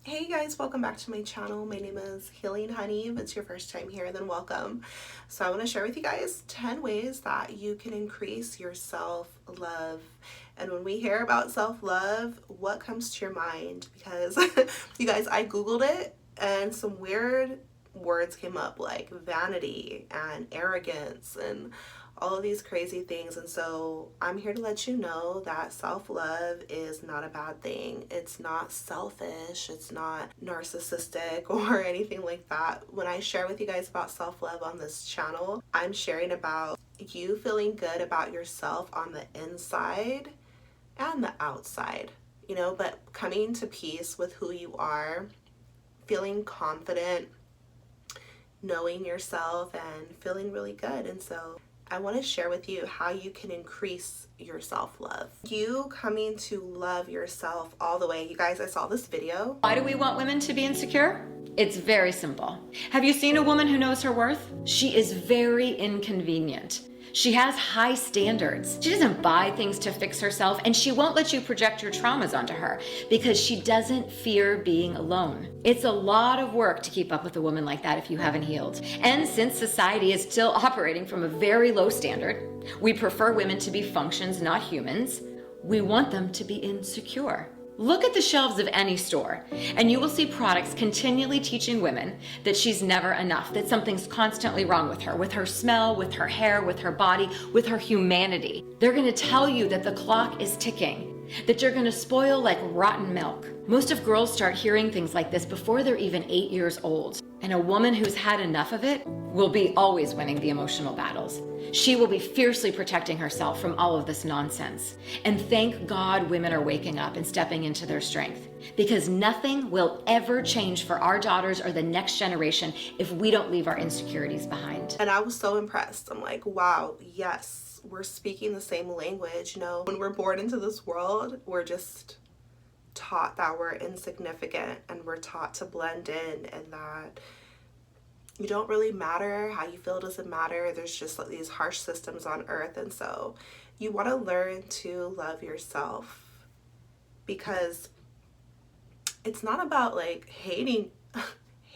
Hey guys, welcome back to my channel. My name is Healing Honey. If it's your first time here, then welcome. So I want to share with you guys 10 ways that you can increase your self-love. And when we hear about self-love, what comes to your mind? Because you guys, I Googled it and some weird words came up like vanity and arrogance and all of these crazy things. And so I'm here to let you know that self-love is not a bad thing. It's not selfish, it's not narcissistic or anything like that. When I share with you guys about self-love on this channel, I'm sharing about you feeling good about yourself on the inside and the outside, but coming to peace with who you are, feeling confident, knowing yourself, and feeling really good. And so I want to share with you how you can increase your self-love. You coming to love yourself all the way. You guys, I saw this video. Why do we want women to be insecure? It's very simple. Have you seen a woman who knows her worth? She is very inconvenient. She has high standards. She doesn't buy things to fix herself, and she won't let you project your traumas onto her because she doesn't fear being alone. It's a lot of work to keep up with a woman like that if you haven't healed. And since society is still operating from a very low standard, we prefer women to be functions, not humans. We want them to be insecure. Look at the shelves of any store, and you will see products continually teaching women that she's never enough, that something's constantly wrong with her smell, with her hair, with her body, with her humanity. They're going to tell you that the clock is ticking, that you're going to spoil like rotten milk. Most of girls start hearing things like this before they're even 8 years old. And a woman who's had enough of it will be always winning the emotional battles. She will be fiercely protecting herself from all of this nonsense. And thank God women are waking up and stepping into their strength, because nothing will ever change for our daughters or the next generation if we don't leave our insecurities behind. And I was so impressed. I'm like, wow, yes, we're speaking the same language. When we're born into this world, we're just taught that we're insignificant, and we're taught to blend in, and that you don't really matter. How you feel doesn't matter. There's just like these harsh systems on earth. And so you want to learn to love yourself, because it's not about like hating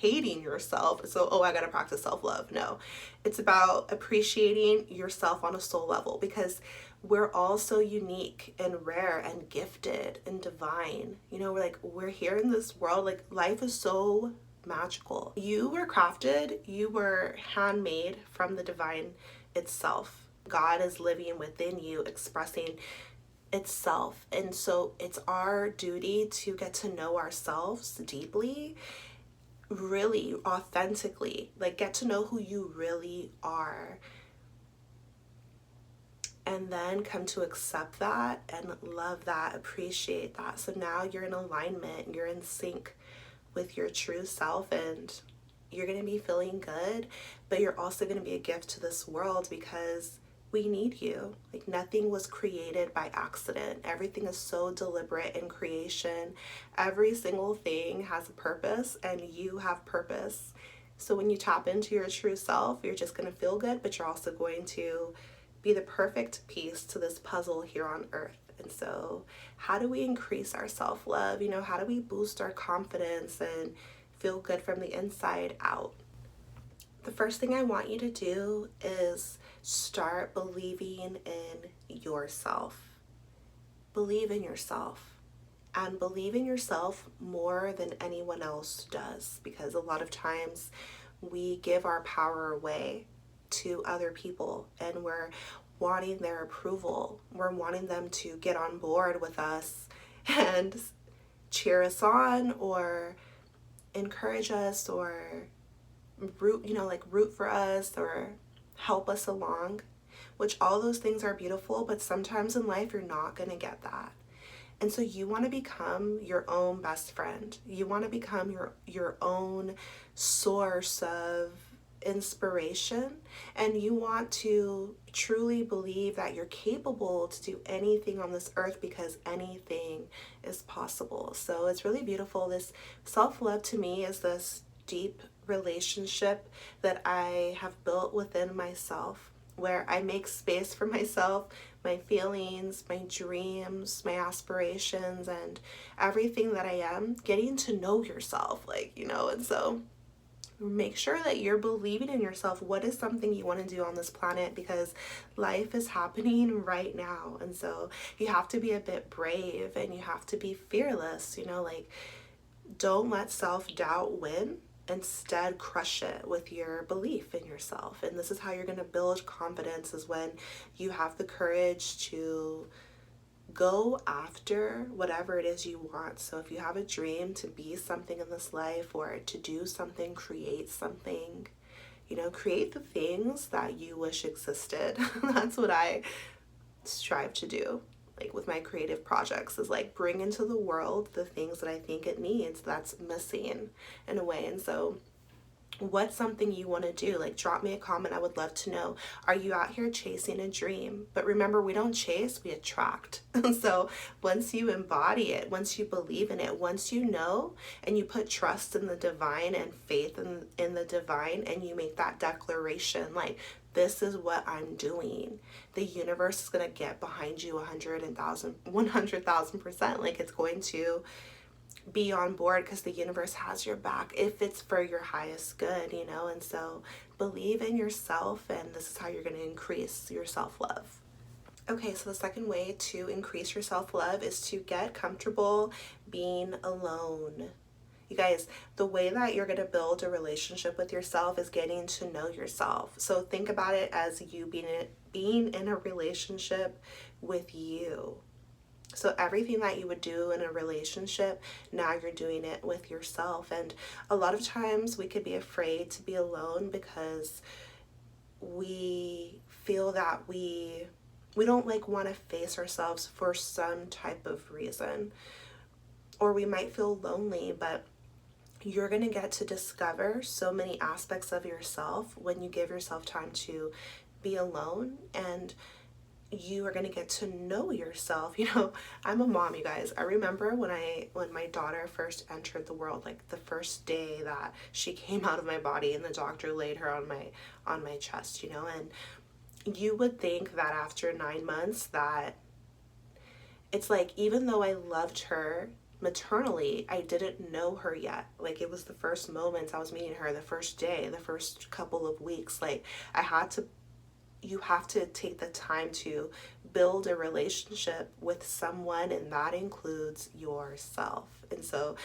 yourself. So, oh, I got to practice self-love. No, it's about appreciating yourself on a soul level, because we're all so unique and rare and gifted and divine. We're here in this world. Like, life is so magical. You were crafted, you were handmade from the divine itself. God is living within you, expressing itself. And so it's our duty to get to know ourselves deeply, really authentically, like get to know who you really are, and then come to accept that and love that, appreciate that. So now you're in alignment, you're in sync with your true self, and you're going to be feeling good, but you're also going to be a gift to this world, because we need you. Like, nothing was created by accident. Everything is so deliberate in creation. Every single thing has a purpose, and you have purpose. So when you tap into your true self, you're just going to feel good, but you're also going to be the perfect piece to this puzzle here on earth. And so how do we increase our self-love? How do we boost our confidence and feel good from the inside out? The first thing I want you to do is start believing in yourself. Believe in yourself, and believe in yourself more than anyone else does, because a lot of times we give our power away to other people, and we're wanting their approval. We're wanting them to get on board with us and cheer us on, or encourage us, or root for us, or help us along, which all those things are beautiful, but sometimes in life you're not going to get that. And so you want to become your own best friend. You want to become your own source of inspiration, and you want to truly believe that you're capable to do anything on this earth, because anything is possible. So it's really beautiful. This self-love to me is this deep relationship that I have built within myself, where I make space for myself, my feelings, my dreams, my aspirations, and everything that I am, getting to know yourself, and so make sure that you're believing in yourself. What is something you want to do on this planet? Because life is happening right now. And so you have to be a bit brave and you have to be fearless, don't let self-doubt win. Instead, crush it with your belief in yourself. And this is how you're going to build confidence, is when you have the courage to go after whatever it is you want. So if you have a dream to be something in this life or to do something, create something, create the things that you wish existed. That's what I strive to do. With my creative projects, is bring into the world the things that I think it needs that's missing in a way. And so what's something you want to do? Drop me a comment. I would love to know. Are you out here chasing a dream? But remember, we don't chase, we attract. And so once you embody it, once you believe in it, once you know and you put trust in the divine and faith in the divine, and you make that declaration, this is what I'm doing, the universe is going to get behind you 100,000%. It's going to be on board, because the universe has your back if it's for your highest good, and so believe in yourself, and this is how you're going to increase your self-love. Okay, so the second way to increase your self-love is to get comfortable being alone. You guys, the way that you're going to build a relationship with yourself is getting to know yourself. So think about it as you being in a relationship with you. So everything that you would do in a relationship, now you're doing it with yourself. And a lot of times we could be afraid to be alone because we feel that we don't want to face ourselves for some type of reason. Or we might feel lonely, but you're going to get to discover so many aspects of yourself when you give yourself time to be alone, and you are going to get to know yourself. I'm a mom, you guys. I remember when my daughter first entered the world, the first day that she came out of my body and the doctor laid her on my chest, and you would think that after 9 months that it's even though I loved her maternally, I didn't know her yet. It was the first moments I was meeting her, the first day, the first couple of weeks. You have to take the time to build a relationship with someone, and that includes yourself. And so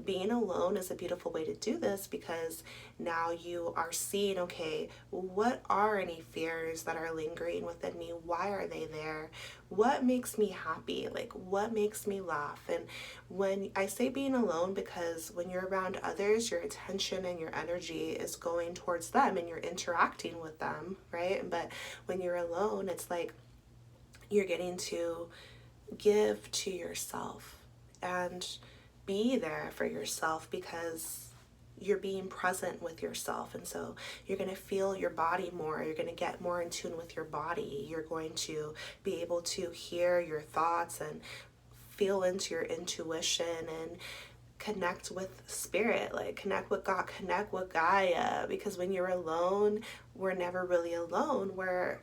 being alone is a beautiful way to do this, because now you are seeing, okay, what are any fears that are lingering within me? Why are they there? What makes me happy? What makes me laugh? And when I say being alone, because when you're around others, your attention and your energy is going towards them and you're interacting with them, right? But when you're alone, it's you're getting to give to yourself and be there for yourself, because you're being present with yourself. And so you're going to feel your body more. You're going to get more in tune with your body. You're going to be able to hear your thoughts and feel into your intuition and connect with spirit, connect with God, connect with Gaia. Because when you're alone, we're never really alone. We're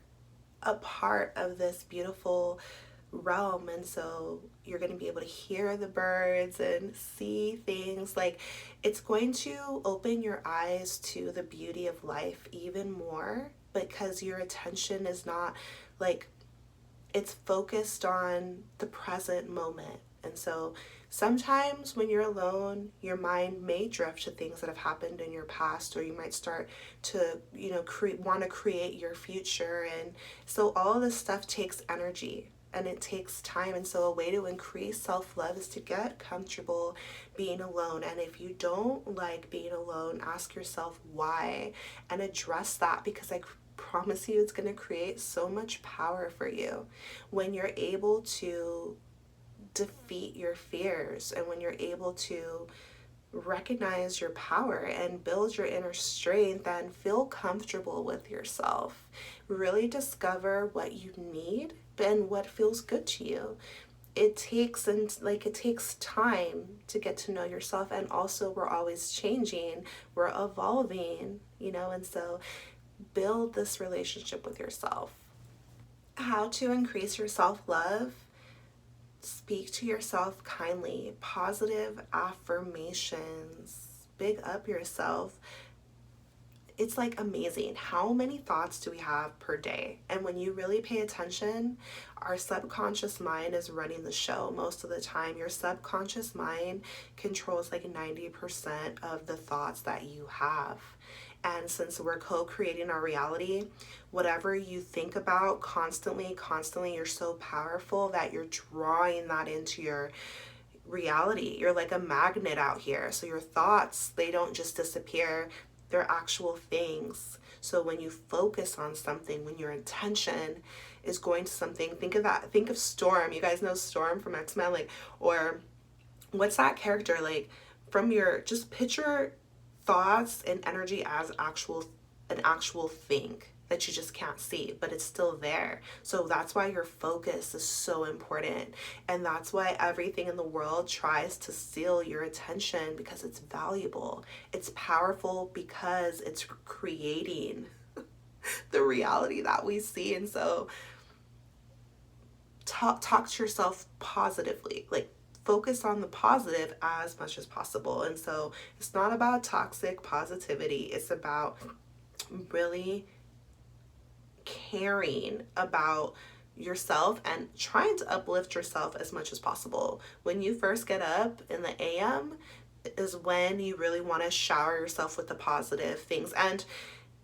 a part of this beautiful realm. And so you're going to be able to hear the birds and see things. It's going to open your eyes to the beauty of life even more, because your attention is not it's focused on the present moment. And so sometimes when you're alone, your mind may drift to things that have happened in your past, or you might start to want to create your future. And so all of this stuff takes energy and it takes time. And so a way to increase self-love is to get comfortable being alone. And if you don't like being alone, ask yourself why and address that, because I promise you it's going to create so much power for you when you're able to defeat your fears, and when you're able to recognize your power and build your inner strength and feel comfortable with yourself. Really discover what you need and what feels good to you. It takes time to get to know yourself, and also we're always changing, we're evolving, and so build this relationship with yourself. How to increase your self-love? Speak to yourself kindly. Positive affirmations. Big up yourself. It's like amazing. How many thoughts do we have per day? And when you really pay attention, our subconscious mind is running the show most of the time. Your subconscious mind controls like 90% of the thoughts that you have. And since we're co-creating our reality, whatever you think about constantly, you're so powerful that you're drawing that into your reality. You're like a magnet out here. So your thoughts, they don't just disappear. They're actual things. So when you focus on something, when your intention is going to something, think of that. Think of Storm. You guys know Storm from X-Men, like, or what's that character, like, from your, just picture thoughts and energy as an actual thing that you just can't see, but it's still there. So that's why your focus is so important. And that's why everything in the world tries to steal your attention, because it's valuable. It's powerful because it's creating the reality that we see. And so talk to yourself positively. Like, focus on the positive as much as possible. And so it's not about toxic positivity. It's about really caring about yourself and trying to uplift yourself as much as possible. When you first get up in the AM is when you really want to shower yourself with the positive things. And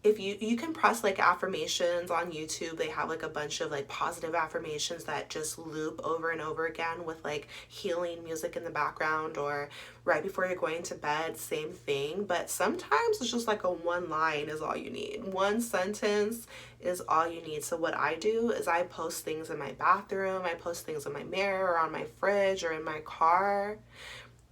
if you can press like affirmations on YouTube, they have like a bunch of like positive affirmations that just loop over and over again with like healing music in the background, or right before you're going to bed, same thing. But sometimes it's just like a one line is all you need. One sentence is all you need. So what I do is I post things in my bathroom, I post things in my mirror or on my fridge or in my car,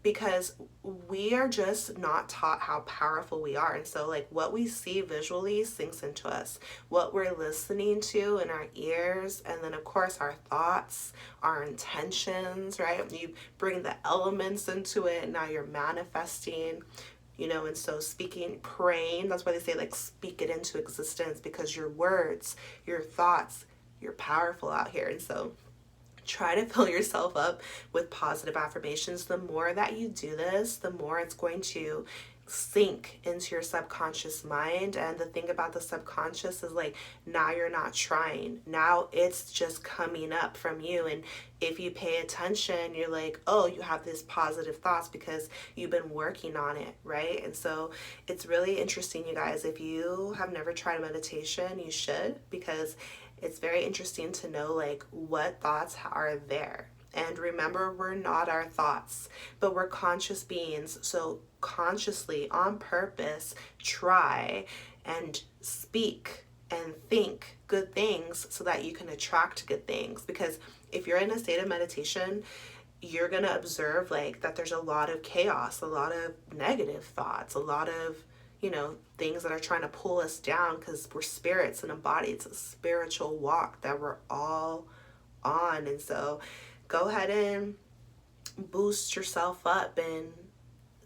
because we are just not taught how powerful we are. And so like what we see visually sinks into us, what we're listening to in our ears, and then of course our thoughts, our intentions, right? You bring the elements into it, and now you're manifesting, you know. And so speaking, praying, that's why they say like speak it into existence, because your words, your thoughts, you're powerful out here. And so try to fill yourself up with positive affirmations. The more that you do this, the more it's going to sink into your subconscious mind. And the thing about the subconscious is like, now you're not trying. Now it's just coming up from you. And if you pay attention, you're like, oh, you have these positive thoughts because you've been working on it, right? And so it's really interesting, you guys. If you have never tried meditation, you should, because it's very interesting to know like what thoughts are there. And remember, we're not our thoughts, but we're conscious beings. So consciously, on purpose, try and speak and think good things so that you can attract good things. Because if you're in a state of meditation, you're going to observe like that there's a lot of chaos, a lot of negative thoughts, a lot of, you know, things that are trying to pull us down, because we're spirits in a body. It's a spiritual walk that we're all on. And so go ahead and boost yourself up and,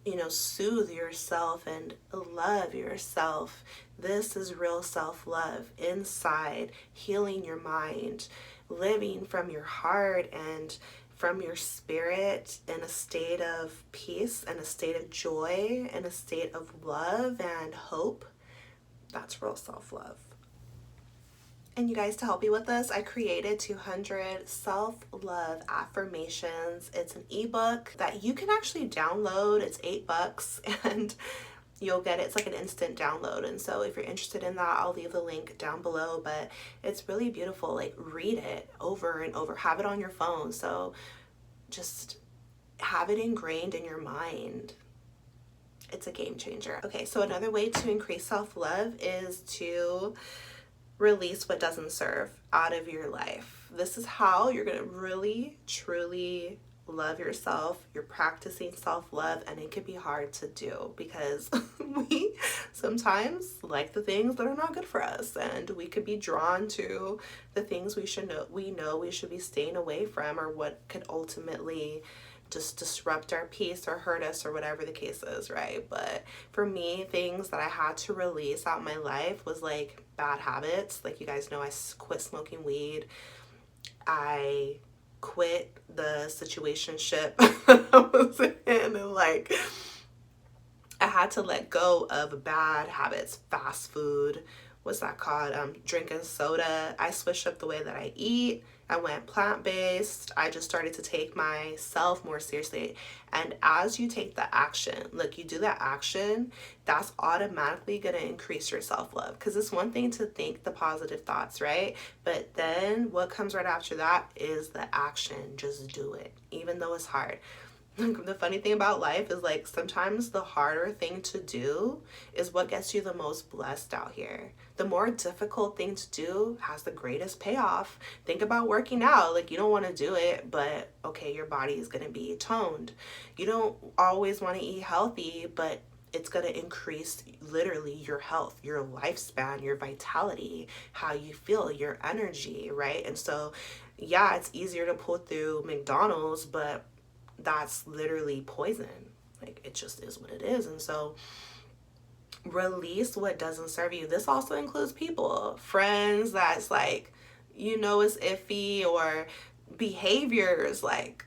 you know, soothe yourself and love yourself. This is real self-love inside, healing your mind, living from your heart and from your spirit in a state of peace and a state of joy and a state of love and hope. That's real self-love. And you guys, to help you with this, I created 200 self-love affirmations. It's an ebook that you can actually download. It's $8 and you'll get it. It's like an instant download. And so if you're interested in that, I'll leave the link down below. But it's really beautiful. Like, read it over and over. Have it on your phone. So just have it ingrained in your mind. It's a game changer. Okay, so another way to increase self-love is to release what doesn't serve out of your life. This is how you're going to really, truly love yourself. You're practicing self-love, and it can be hard to do because we sometimes like the things that are not good for us, and we could be drawn to the things we know we should be staying away from, or what could ultimately just disrupt our peace or hurt us or whatever the case is, right? But for me, things that I had to release out of my life was like bad habits. Like you guys know, I quit smoking weed. I quit the situationship I was in, and like I had to let go of bad habits, fast food, what's that called? Drinking soda. I switched up the way that I eat. I went plant-based. I just started to take myself more seriously. And as you take the action, look, you do that action, that's automatically going to increase your self-love. Because it's one thing to think the positive thoughts, right? But then what comes right after that is the action. Just do it, even though it's hard. The funny thing about life is like sometimes the harder thing to do is what gets you the most blessed out here. The more difficult thing to do has the greatest payoff. Think about working out. Like you don't want to do it, but okay, your body is going to be toned. You don't always want to eat healthy, but it's going to increase literally your health, your lifespan, your vitality, how you feel, your energy, right? And so, yeah, it's easier to pull through McDonald's, but that's literally poison. Like it just is what it is. And so release what doesn't serve you. This also includes people, friends that's like, you know, is iffy, or behaviors like,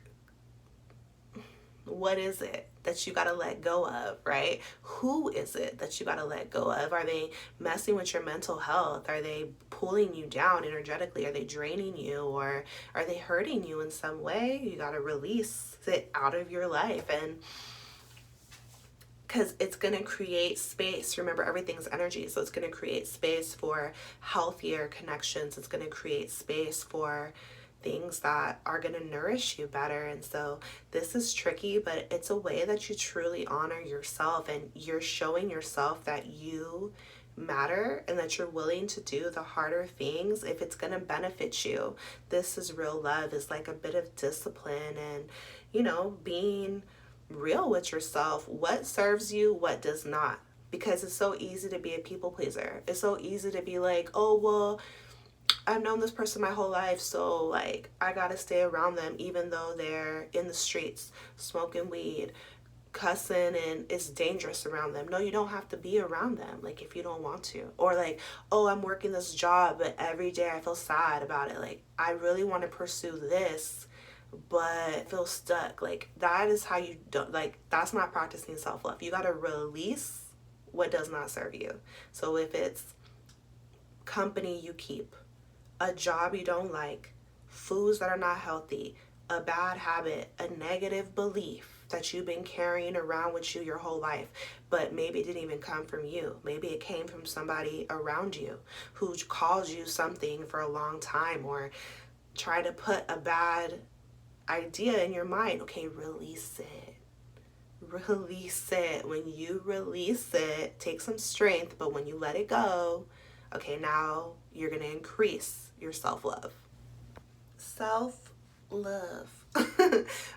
what is it that you got to let go of, right? Who is it that you got to let go of? Are they messing with your mental health? Are they pulling you down energetically? Are they draining you, or are they hurting you in some way? You got to release it out of your life, and because it's going to create space. Remember, everything's energy, so it's going to create space for healthier connections. It's going to create space for things that are going to nourish you better. And so this is tricky, but it's a way that you truly honor yourself, and you're showing yourself that you matter and that you're willing to do the harder things if it's going to benefit you. This is real love, is like a bit of discipline and, you know, being real with yourself. What serves you, what does not. Because it's so easy to be a people pleaser. It's so easy to be like, oh, well, I've known this person my whole life, so like I gotta stay around them even though they're in the streets smoking weed, cussing, and it's dangerous around them. No, you don't have to be around them, like, if you don't want to. Or like, oh, I'm working this job, but every day I feel sad about it. Like, I really want to pursue this, but feel stuck. Like, that is how you don't, like, that's not practicing self-love. You gotta release what does not serve you. So if it's company you keep, a job you don't like, foods that are not healthy, a bad habit, a negative belief that you've been carrying around with you your whole life, but maybe it didn't even come from you. Maybe it came from somebody around you who called you something for a long time, or try to put a bad idea in your mind. Okay, release it. Release it. When you release it, take some strength, but when you let it go, okay, now you're going to increase your self-love. Self-love.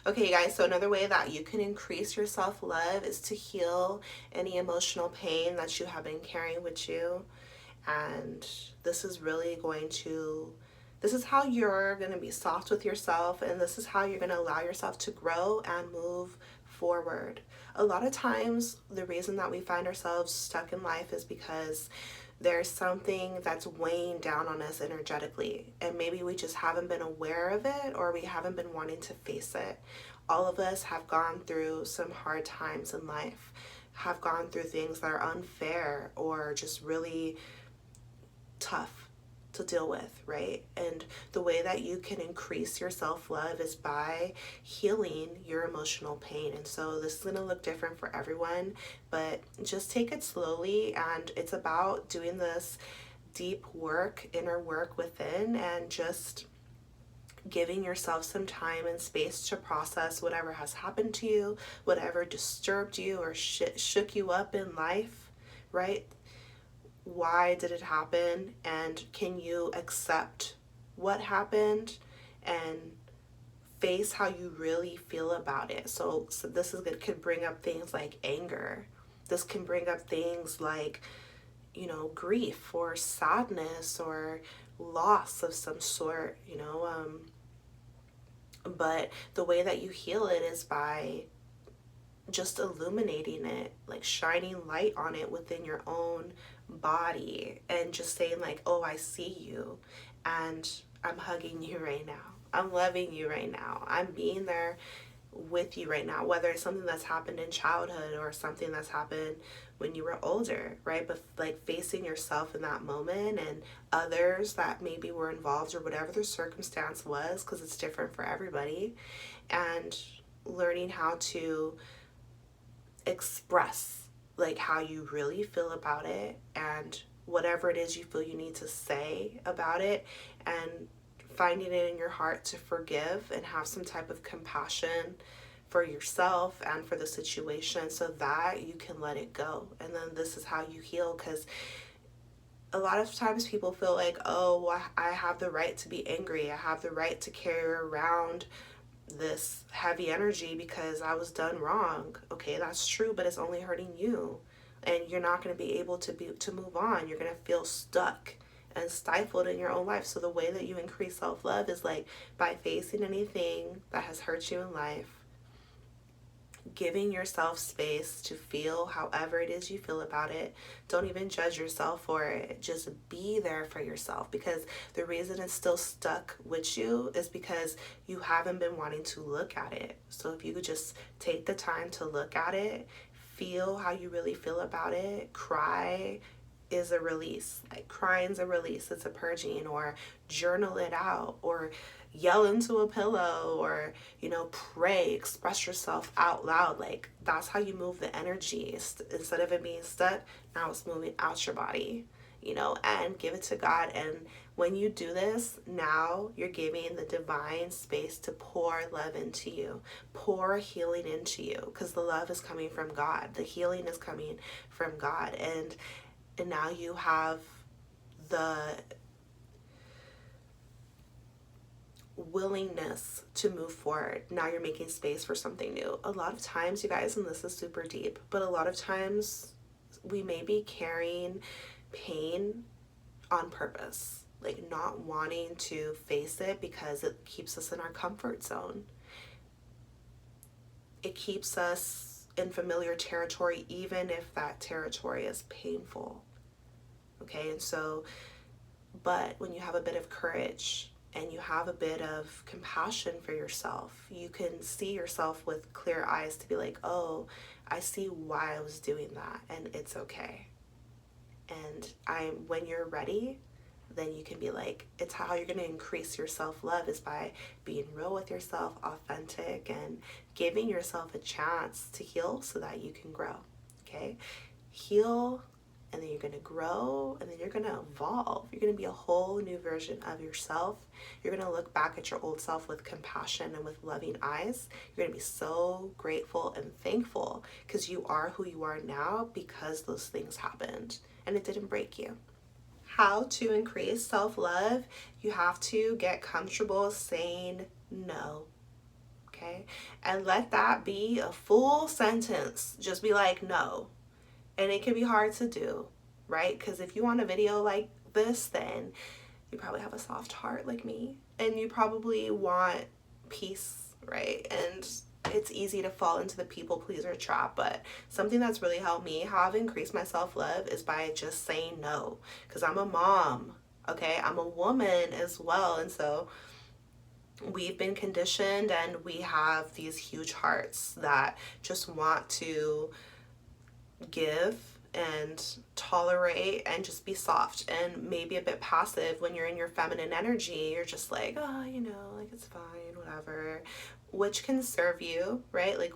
Okay, guys, so another way that you can increase your self-love is to heal any emotional pain that you have been carrying with you. And this is really going to, this is how you're going to be soft with yourself, and this is how you're going to allow yourself to grow and move forward. A lot of times, the reason that we find ourselves stuck in life is because there's something that's weighing down on us energetically, and maybe we just haven't been aware of it, or we haven't been wanting to face it. All of us have gone through some hard times in life, have gone through things that are unfair or just really tough to deal with, right? And the way that you can increase your self-love is by healing your emotional pain. And so this is going to look different for everyone, but just take it slowly. And it's about doing this deep work, inner work within, and just giving yourself some time and space to process whatever has happened to you, whatever disturbed you or shook you up in life, right? Why did it happen, and can you accept what happened and face how you really feel about it? So this is good, could bring up things like anger. This can bring up things like, you know, grief or sadness or loss of some sort, you know, But the way that you heal it is by just illuminating it, like shining light on it within your own body and just saying like, oh, I see you and I'm hugging you right now. I'm loving you right now. I'm being there with you right now, whether it's something that's happened in childhood or something that's happened when you were older, right? But like facing yourself in that moment and others that maybe were involved or whatever the circumstance was, because it's different for everybody, and learning how to express like how you really feel about it and whatever it is you feel you need to say about it, and finding it in your heart to forgive and have some type of compassion for yourself and for the situation so that you can let it go. And then this is how you heal, because a lot of times people feel like, oh, well, I have the right to be angry. I have the right to carry around this heavy energy because I was done wrong. Okay, that's true, but it's only hurting you. And you're not going to be able to move on. You're going to feel stuck and stifled in your own life. So the way that you increase self-love is like by facing anything that has hurt you in life, giving yourself space to feel however it is you feel about it. Don't even judge yourself for it. Just be there for yourself, because the reason it's still stuck with you is because you haven't been wanting to look at it. So if you could just take the time to look at it, feel how you really feel about it, cry is a release. Like crying's a release, it's a purging, or journal it out, or yell into a pillow, or pray, express yourself out loud. Like that's how you move the energy. Instead of it being stuck, now it's moving out your body, and give it to God. And when you do this, now you're giving the divine space to pour love into you, pour healing into you, because the love is coming from God, the healing is coming from God. And now you have the willingness to move forward. Now you're making space for something new. A lot of times, you guys, and this is super deep, but a lot of times we may be carrying pain on purpose, like not wanting to face it because it keeps us in our comfort zone. It keeps us in familiar territory, even if that territory is painful. Okay, and so, but when you have a bit of courage and you have a bit of compassion for yourself, you can see yourself with clear eyes to be like, oh, I see why I was doing that, and it's okay. And when you're ready, then you can be like, it's how you're going to increase your self-love, is by being real with yourself, authentic, and giving yourself a chance to heal so that you can grow. Okay, heal, and then you're going to grow, and then you're going to evolve. You're going to be a whole new version of yourself. You're going to look back at your old self with compassion and with loving eyes. You're going to be so grateful and thankful, because you are who you are now because those things happened and it didn't break you. How to increase self-love? You have to get comfortable saying no. Okay? And let that be a full sentence. Just be like, no. And it can be hard to do, right? Because if you want a video like this, then you probably have a soft heart like me, and you probably want peace, right? And it's easy to fall into the people pleaser trap. But something that's really helped me, how I've increased my self-love, is by just saying no. Because I'm a mom, okay? I'm a woman as well. And so we've been conditioned, and we have these huge hearts that just want to give and tolerate and just be soft and maybe a bit passive. When you're in your feminine energy, you're just like, oh, like it's fine, whatever, which can serve you, right? Like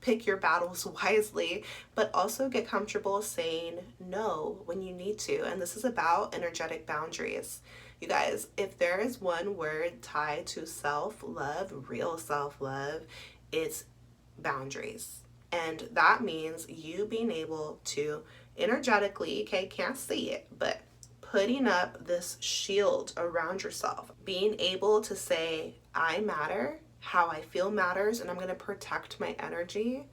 pick your battles wisely, but also get comfortable saying no when you need to. And this is about energetic boundaries. You guys, if there is one word tied to self-love, real self-love, it's boundaries. And that means you being able to energetically, okay, can't see it, but putting up this shield around yourself, being able to say, I matter, how I feel matters, and I'm going to protect my energy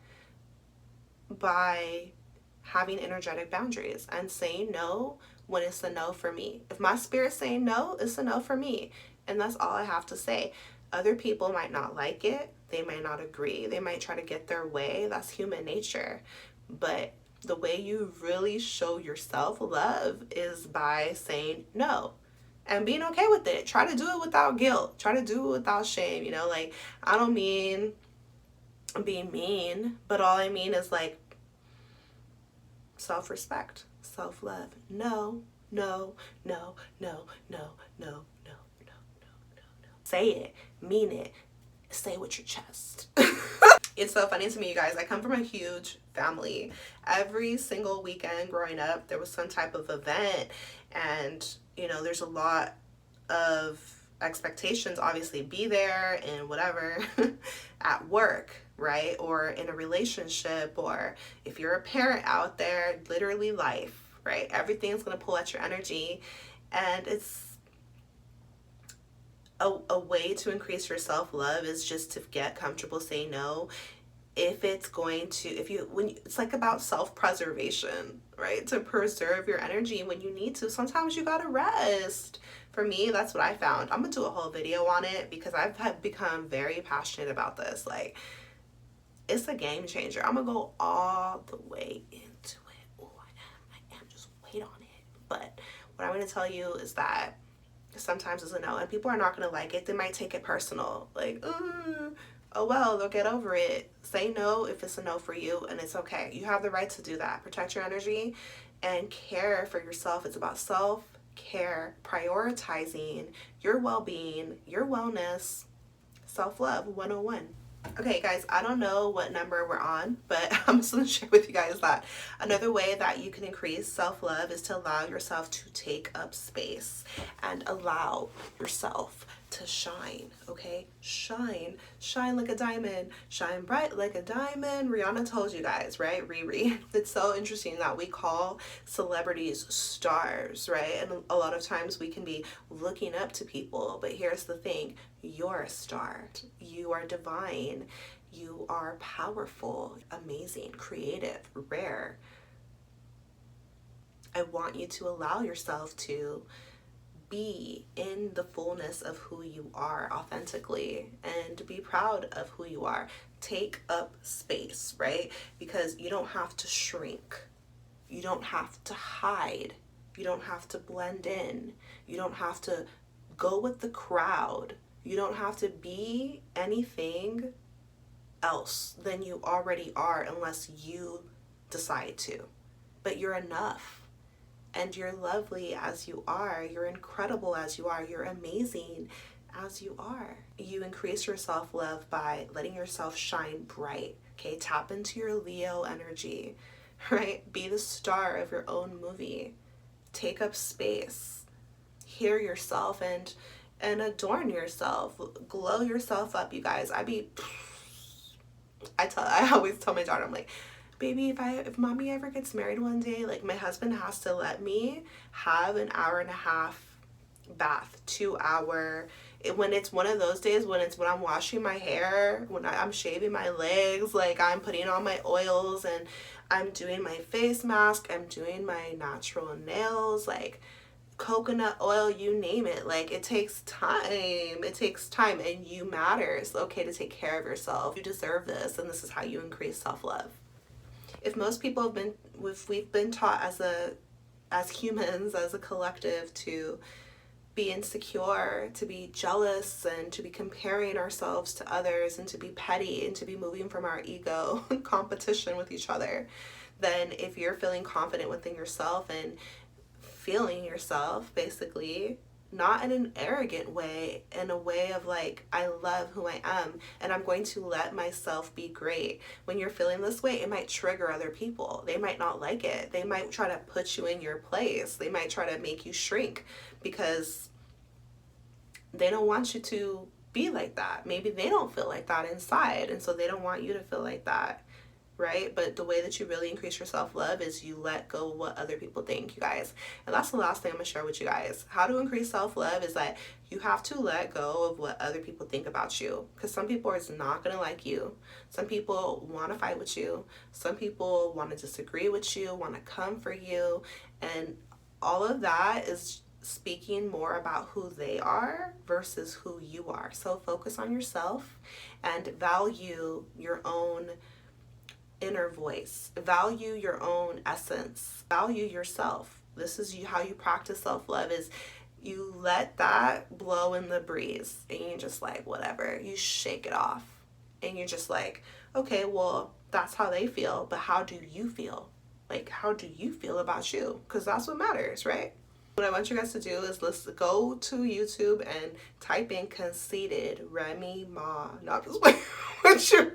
by having energetic boundaries and saying no when it's a no for me. If my spirit's saying no, it's a no for me. And that's all I have to say. Other people might not like it. They might not agree. They might try to get their way. That's human nature. But the way you really show yourself love is by saying no and being okay with it. Try to do it without guilt. Try to do it without shame. Like, I don't mean being mean, but all I mean is like self-respect, self-love. No, no, no, no, no, no, no, no, no, no, no. Say it, mean it, say it with your chest. It's so funny to me, you guys. I come from a huge family. Every single weekend growing up, there was some type of event, and there's a lot of expectations, obviously, be there and whatever at work, right? Or in a relationship, or if you're a parent out there, literally life, right? Everything's going to pull at your energy, and it's a way to increase your self-love is just to get comfortable saying no. It's like about self-preservation, right? To preserve your energy when you need to. Sometimes you gotta rest. For me, that's what I found. I'm gonna do a whole video on it because I've become very passionate about this. Like, it's a game changer. I'm gonna go all the way into it. Oh, I am. Just wait on it. But what I'm gonna tell you is that sometimes it's a no, and people are not gonna like it. They might take it personal. Like, oh well, they'll get over it. Say no if it's a no for you, and it's okay. You have the right to do that. Protect your energy and care for yourself. It's about self-care, prioritizing your well-being, your wellness, self-love 101. Okay, guys, I don't know what number we're on, but I'm just going to share with you guys that another way that you can increase self-love is to allow yourself to take up space and allow yourself to shine, okay? Shine like a diamond, shine bright like a diamond. Rihanna told you guys, right? Riri. It's so interesting that we call celebrities stars, right? And a lot of times we can be looking up to people, but here's the thing. You're a star. You are divine. You are powerful, amazing, creative, rare. I want you to allow yourself to be in the fullness of who you are authentically and be proud of who you are. Take up space, right? Because you don't have to shrink. You don't have to hide. You don't have to blend in. You don't have to go with the crowd. You don't have to be anything else than you already are unless you decide to. But you're enough. And you're lovely as you are. You're incredible as you are. You're amazing as you are. You increase your self-love by letting yourself shine bright. Okay, tap into your Leo energy, right? Be the star of your own movie. Take up space. Hear yourself and adorn yourself. Glow yourself up, you guys. I always tell my daughter, I'm like, baby, if mommy ever gets married one day, like, my husband has to let me have an hour and a half bath, 2 hour. When it's one of those days, when I'm washing my hair, when I'm shaving my legs, like, I'm putting on my oils and I'm doing my face mask, I'm doing my natural nails, like coconut oil, you name it. Like, it takes time. And you matter. It's okay to take care of yourself. You deserve this, and this is how you increase self-love. If we've been taught as humans, as a collective, to be insecure, to be jealous, and to be comparing ourselves to others, and to be petty, and to be moving from our ego competition with each other, then if you're feeling confident within yourself and feeling yourself, basically, not in an arrogant way, in a way of like, I love who I am and I'm going to let myself be great. When you're feeling this way, it might trigger other people. They might not like it. They might try to put you in your place. They might try to make you shrink because they don't want you to be like that. Maybe they don't feel like that inside, and so they don't want you to feel like that. Right? But the way that you really increase your self-love is you let go of what other people think, you guys. And that's the last thing I'm going to share with you guys. How to increase self-love is that you have to let go of what other people think about you. Because some people are not going to like you. Some people want to fight with you. Some people want to disagree with you, want to come for you. And all of that is speaking more about who they are versus who you are. So focus on yourself and value your own inner voice. Value your own essence. Value yourself. This is how you practice self-love, is you let that blow in the breeze and you just like, whatever, you shake it off. And you're just like, okay, well, that's how they feel, but how do you feel? Like, how do you feel about you? Because that's what matters, right? What I want you guys to do is let's go to YouTube and type in conceited Remy Ma. Not just like what you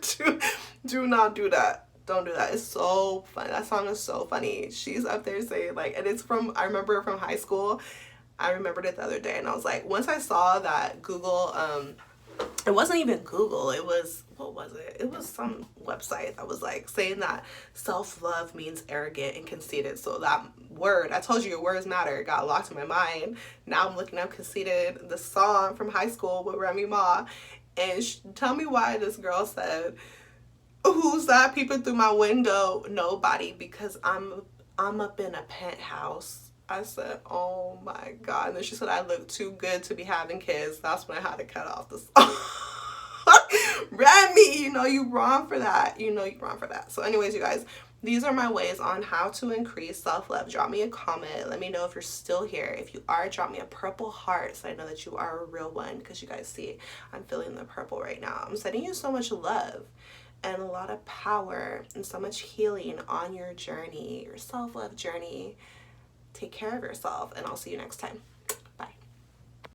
do not do that. Don't do that. It's so funny. That song is so funny. She's up there saying like, and it's from, I remember from high school. I remembered it the other day and I was like, once I saw that Google, it wasn't even Google, it was, what was it? It was some website that was like saying that self-love means arrogant and conceited. So that word, I told you your words matter, got locked in my mind. Now I'm looking up conceited, the song from high school with Remy Ma. And tell me why this girl said, who's that peeping through my window? Nobody, because I'm up in a penthouse. I said, oh my God. And then she said, I look too good to be having kids. That's when I had to cut off the song. Remy, you know you wrong for that. You know you wrong for that. So anyways, you guys, these are my ways on how to increase self-love. Drop me a comment. Let me know if you're still here. If you are, drop me a purple heart so I know that you are a real one, because you guys see, I'm feeling the purple right now. I'm sending you so much love and a lot of power and so much healing on your journey, your self-love journey. Take care of yourself, and I'll see you next time.